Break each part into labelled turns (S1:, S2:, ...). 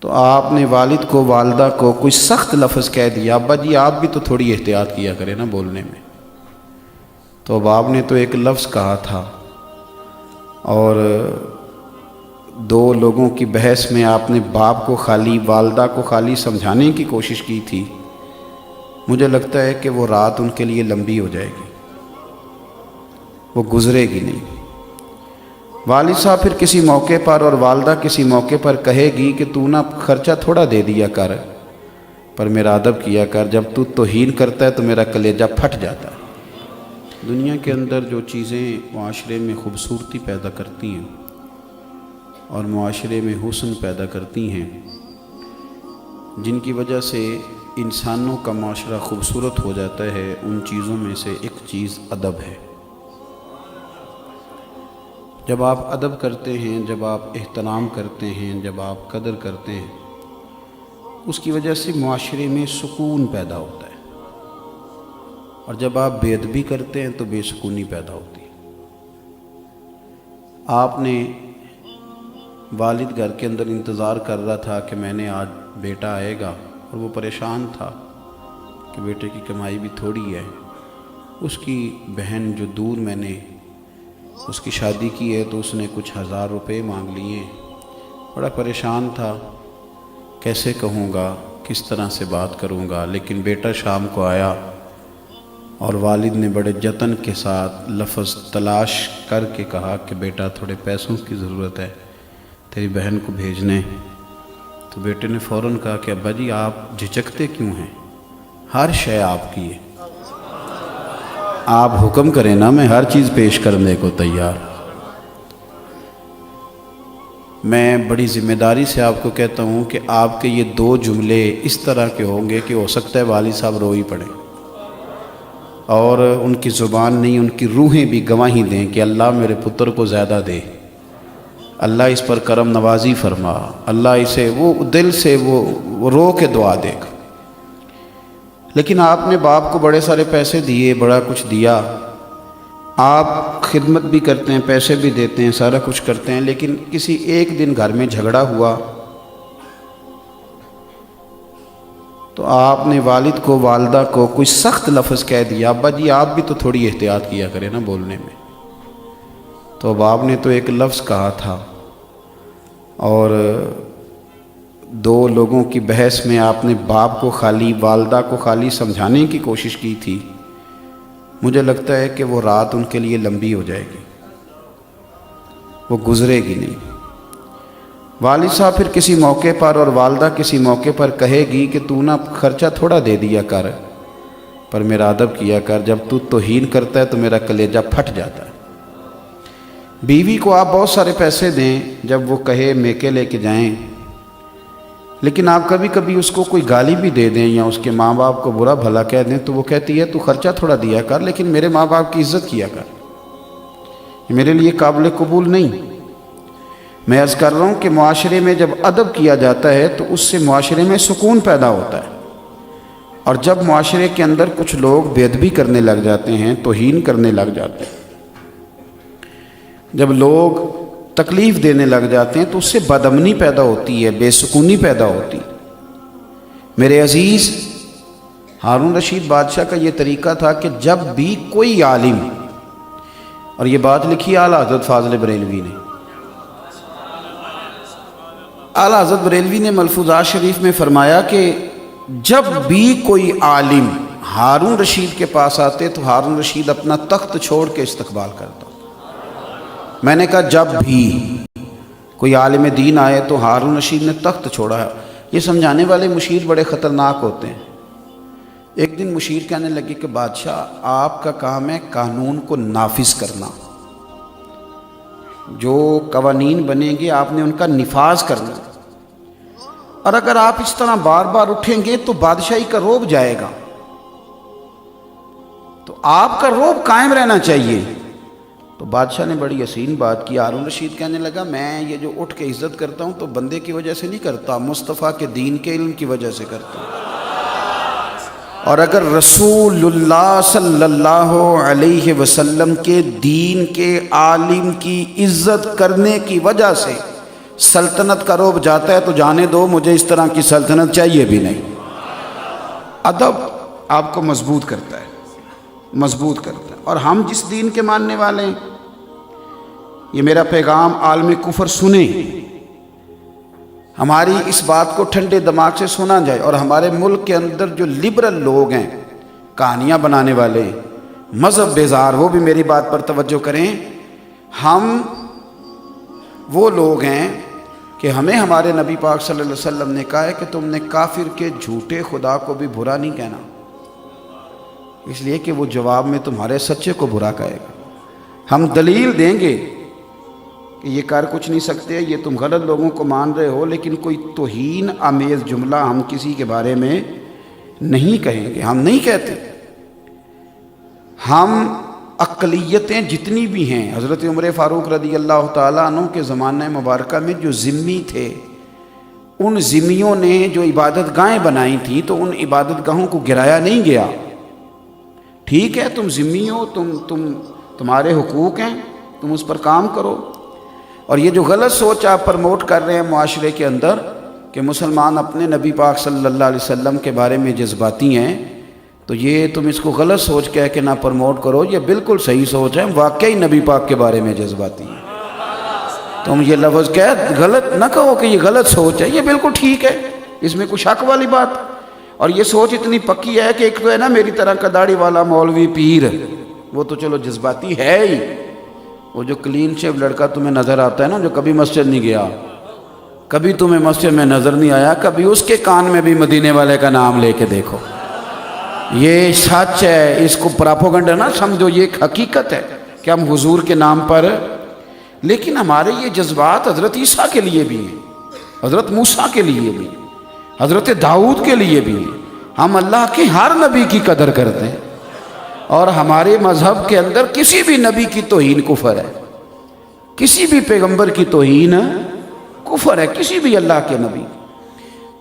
S1: تو آپ نے والد کو والدہ کو کوئی سخت لفظ کہہ دیا، ابا جی آپ بھی تو تھوڑی احتیاط کیا کریں نا بولنے میں۔ تو اب آپ نے تو ایک لفظ کہا تھا اور دو لوگوں کی بحث میں آپ نے باپ کو خالی والدہ کو خالی سمجھانے کی کوشش کی تھی۔ مجھے لگتا ہے کہ وہ رات ان کے لیے لمبی ہو جائے گی، وہ گزرے گی نہیں۔ والد صاحب پھر کسی موقع پر اور والدہ کسی موقع پر کہے گی کہ تو نا خرچہ تھوڑا دے دیا کر، پر میرا ادب کیا کر، جب تو توہین کرتا ہے تو میرا کلیجہ پھٹ جاتا ہے۔ دنیا کے اندر جو چیزیں معاشرے میں خوبصورتی پیدا کرتی ہیں اور معاشرے میں حسن پیدا کرتی ہیں، جن کی وجہ سے انسانوں کا معاشرہ خوبصورت ہو جاتا ہے، ان چیزوں میں سے ایک چیز ادب ہے۔ جب آپ ادب کرتے ہیں، جب آپ احترام کرتے ہیں، جب آپ قدر کرتے ہیں، اس کی وجہ سے معاشرے میں سکون پیدا ہوتا ہے، اور جب آپ بے ادبی کرتے ہیں تو بے سکونی پیدا ہوتی ہے۔ آپ نے والد گھر کے اندر انتظار کر رہا تھا کہ میں نے آج بیٹا آئے گا، اور وہ پریشان تھا کہ بیٹے کی کمائی بھی تھوڑی ہے۔ اس کی بہن جو دور میں نے اس کی شادی کی ہے تو اس نے کچھ 1000 روپے مانگ لیے۔ بڑا پریشان تھا، کیسے کہوں گا، کس طرح سے بات کروں گا، لیکن بیٹا شام کو آیا اور والد نے بڑے جتن کے ساتھ لفظ تلاش کر کے کہا کہ بیٹا تھوڑے پیسوں کی ضرورت ہے تیری بہن کو بھیجنے۔ تو بیٹے نے فوراً کہا کہ ابا جی آپ جھجکتے کیوں ہیں، ہر شے آپ کی ہے، آپ حکم کریں نا، میں ہر چیز پیش کرنے کو تیار۔ میں بڑی ذمہ داری سے آپ کو کہتا ہوں کہ آپ کے یہ 2 جملے اس طرح کے ہوں گے کہ ہو سکتا ہے والد صاحب رو ہی پڑیں، اور ان کی زبان نہیں، ان کی روحیں بھی گواہی دیں کہ اللہ میرے پتر کو زیادہ دے، اللہ اس پر کرم نوازی فرما، اللہ اسے وہ دل سے وہ رو کے دعا دے گا۔ لیکن آپ نے باپ کو بڑے سارے پیسے دیے، بڑا کچھ دیا، آپ خدمت بھی کرتے ہیں، پیسے بھی دیتے ہیں، سارا کچھ کرتے ہیں، لیکن کسی ایک دن گھر میں جھگڑا ہوا تو آپ نے والد کو والدہ کو کوئی سخت لفظ کہہ دیا، ابا جی آپ بھی تو تھوڑی احتیاط کیا کریں نا بولنے میں۔ تو اب آپ نے تو ایک لفظ کہا تھا اور 2 لوگوں کی بحث میں آپ نے باپ کو خالی والدہ کو خالی سمجھانے کی کوشش کی تھی۔ مجھے لگتا ہے کہ وہ رات ان کے لیے لمبی ہو جائے گی، وہ گزرے گی نہیں۔ والد صاحب پھر کسی موقع پر اور والدہ کسی موقع پر کہے گی کہ تو نا خرچہ تھوڑا دے دیا کر، پر میرا ادب کیا کر، جب تو توہین کرتا ہے تو میرا کلیجہ پھٹ جاتا ہے۔ بیوی کو آپ بہت سارے پیسے دیں، جب وہ کہے میکے لے کے جائیں، لیکن آپ کبھی کبھی اس کو کوئی گالی بھی دے دیں یا اس کے ماں باپ کو برا بھلا کہہ دیں تو وہ کہتی ہے تو خرچہ تھوڑا دیا کر، لیکن میرے ماں باپ کی عزت کیا کر، یہ میرے لیے قابل قبول نہیں۔ میں عرض کر رہا ہوں کہ معاشرے میں جب ادب کیا جاتا ہے تو اس سے معاشرے میں سکون پیدا ہوتا ہے، اور جب معاشرے کے اندر کچھ لوگ بے ادبی کرنے لگ جاتے ہیں، توہین کرنے لگ جاتے ہیں، جب لوگ تکلیف دینے لگ جاتے ہیں تو اس سے بدامنی پیدا ہوتی ہے، بے سکونی پیدا ہوتی ہے۔ میرے عزیز، ہارون رشید بادشاہ کا یہ طریقہ تھا کہ جب بھی کوئی عالم، اور یہ بات لکھی اعلیٰ حضرت فاضل بریلوی نے، اعلیٰ حضرت بریلوی نے ملفوظات شریف میں فرمایا کہ جب بھی کوئی عالم ہارون رشید کے پاس آتے تو ہارون رشید اپنا تخت چھوڑ کے استقبال کرتا۔ میں نے کہا جب بھی کوئی عالم دین آئے تو ہارون رشید نے تخت چھوڑا ہے۔ یہ سمجھانے والے مشیر بڑے خطرناک ہوتے ہیں۔ ایک دن مشیر کہنے لگے کہ بادشاہ آپ کا کام ہے قانون کو نافذ کرنا، جو قوانین بنیں گے آپ نے ان کا نفاذ کرنا، اور اگر آپ اس طرح بار بار اٹھیں گے تو بادشاہی کا رعب جائے گا، تو آپ کا رعب قائم رہنا چاہیے۔ تو بادشاہ نے بڑی حسین بات کی۔ ہارون رشید کہنے لگا میں یہ جو اٹھ کے عزت کرتا ہوں تو بندے کی وجہ سے نہیں کرتا، مصطفیٰ کے دین کے علم کی وجہ سے کرتا ہوں، اور اگر رسول اللہ صلی اللہ علیہ وسلم کے دین کے عالم کی عزت کرنے کی وجہ سے سلطنت کا رعب جاتا ہے تو جانے دو، مجھے اس طرح کی سلطنت چاہیے بھی نہیں۔ ادب آپ کو مضبوط کرتا ہے، مضبوط کرتا ہے۔ اور ہم جس دین کے ماننے والے ہیں، یہ میرا پیغام عالم کفر سنیں، ہماری اس بات کو ٹھنڈے دماغ سے سنا جائے۔ اور ہمارے ملک کے اندر جو لبرل لوگ ہیں، کہانیاں بنانے والے، مذہب بیزار، وہ بھی میری بات پر توجہ کریں۔ ہم وہ لوگ ہیں کہ ہمیں ہمارے نبی پاک صلی اللہ علیہ وسلم نے کہا ہے کہ تم نے کافر کے جھوٹے خدا کو بھی برا نہیں کہنا، اس لیے کہ وہ جواب میں تمہارے سچے کو برا کہے گا۔ ہم دلیل دیں گے کہ یہ کر کچھ نہیں سکتے، یہ تم غلط لوگوں کو مان رہے ہو، لیکن کوئی توہین آمیز جملہ ہم کسی کے بارے میں نہیں کہیں گے، ہم نہیں کہتے۔ ہم اقلیتیں جتنی بھی ہیں، حضرت عمر فاروق رضی اللہ تعالیٰ عنہ کے زمانہ مبارکہ میں جو ذمی تھے، ان ذمیوں نے جو عبادت گاہیں بنائی تھیں تو ان عبادت گاہوں کو گرایا نہیں گیا۔ ٹھیک ہے، تم ذمی ہو، تمہارے حقوق ہیں، تم اس پر کام کرو۔ اور یہ جو غلط سوچ آپ پرموٹ کر رہے ہیں معاشرے کے اندر کہ مسلمان اپنے نبی پاک صلی اللہ علیہ وسلم کے بارے میں جذباتی ہیں، تو یہ تم اس کو غلط سوچ کہہ کے نہ پرموٹ کرو، یہ بالکل صحیح سوچ ہے، واقعی نبی پاک کے بارے میں جذباتی ہیں۔ تم یہ لفظ کہہ غلط نہ کہو کہ یہ غلط سوچ ہے، یہ بالکل ٹھیک ہے، اس میں کوئی شک والی بات۔ اور یہ سوچ اتنی پکی ہے کہ ایک تو ہے نا میری طرح کا داڑھی والا مولوی پیر، وہ تو چلو جذباتی ہے ہی، وہ جو کلین شیو لڑکا تمہیں نظر آتا ہے نا، جو کبھی مسجد نہیں گیا، کبھی تمہیں مسجد میں نظر نہیں آیا، کبھی اس کے کان میں بھی مدینے والے کا نام لے کے دیکھو، یہ سچ ہے، اس کو پراپوگنڈا نہ سمجھو، یہ ایک حقیقت ہے کہ ہم حضور کے نام پر، لیکن ہمارے یہ جذبات حضرت عیسیٰ کے لیے بھی ہیں، حضرت موسیٰ کے لیے بھی ہیں، حضرت داؤد کے لیے بھی ہیں۔ ہم اللہ کے ہر نبی کی قدر کرتے ہیں، اور ہمارے مذہب کے اندر کسی بھی نبی کی توہین کفر ہے، کسی بھی پیغمبر کی توہین کفر ہے، کسی بھی اللہ کے نبی۔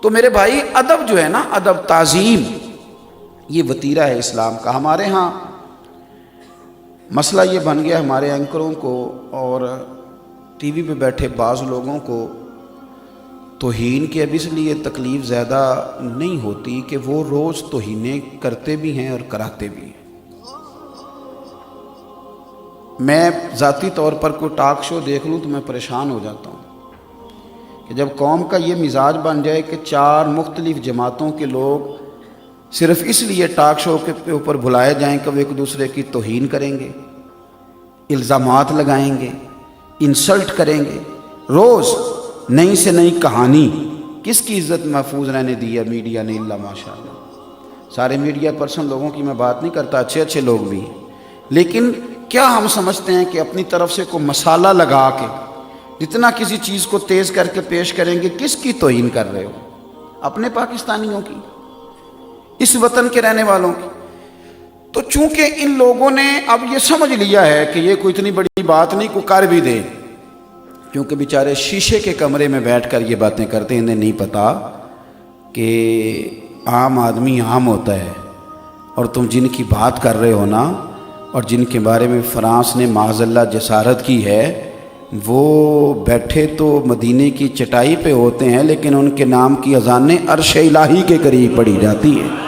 S1: تو میرے بھائی، ادب جو ہے نا، ادب، تعظیم، یہ وتیرہ ہے اسلام کا۔ ہمارے ہاں مسئلہ یہ بن گیا ہمارے اینکروں کو اور ٹی وی پہ بیٹھے بعض لوگوں کو توہین کی اب اس لیے تکلیف زیادہ نہیں ہوتی کہ وہ روز توہینیں کرتے بھی ہیں اور کراتے بھی ہیں۔ میں ذاتی طور پر کوئی ٹاک شو دیکھ لوں تو میں پریشان ہو جاتا ہوں کہ جب قوم کا یہ مزاج بن جائے کہ 4 مختلف جماعتوں کے لوگ صرف اس لیے ٹاک شو کے اوپر بلائے جائیں کہ وہ ایک دوسرے کی توہین کریں گے، الزامات لگائیں گے، انسلٹ کریں گے، روز نئی سے نئی کہانی۔ کس کی عزت محفوظ رہنے دی ہے میڈیا نے؟ اللہ ماشاءاللہ، سارے میڈیا پرسن لوگوں کی میں بات نہیں کرتا، اچھے اچھے لوگ بھی ہیں، لیکن کیا ہم سمجھتے ہیں کہ اپنی طرف سے کوئی مسالہ لگا کے جتنا کسی چیز کو تیز کر کے پیش کریں گے؟ کس کی توہین کر رہے ہو؟ اپنے پاکستانیوں کی، اس وطن کے رہنے والوں کی۔ تو چونکہ ان لوگوں نے اب یہ سمجھ لیا ہے کہ یہ کوئی اتنی بڑی بات نہیں، کو کر بھی دے، کیونکہ بیچارے شیشے کے کمرے میں بیٹھ کر یہ باتیں کرتے ہیں، انہیں نہیں پتا کہ عام آدمی عام ہوتا ہے، اور تم جن کی بات کر رہے ہو نا، اور جن کے بارے میں فرانس نے معاذ اللہ جسارت کی ہے، وہ بیٹھے تو مدینے کی چٹائی پہ ہوتے ہیں، لیکن ان کے نام کی اذانیں عرش الہی کے قریب پڑھی جاتی ہیں۔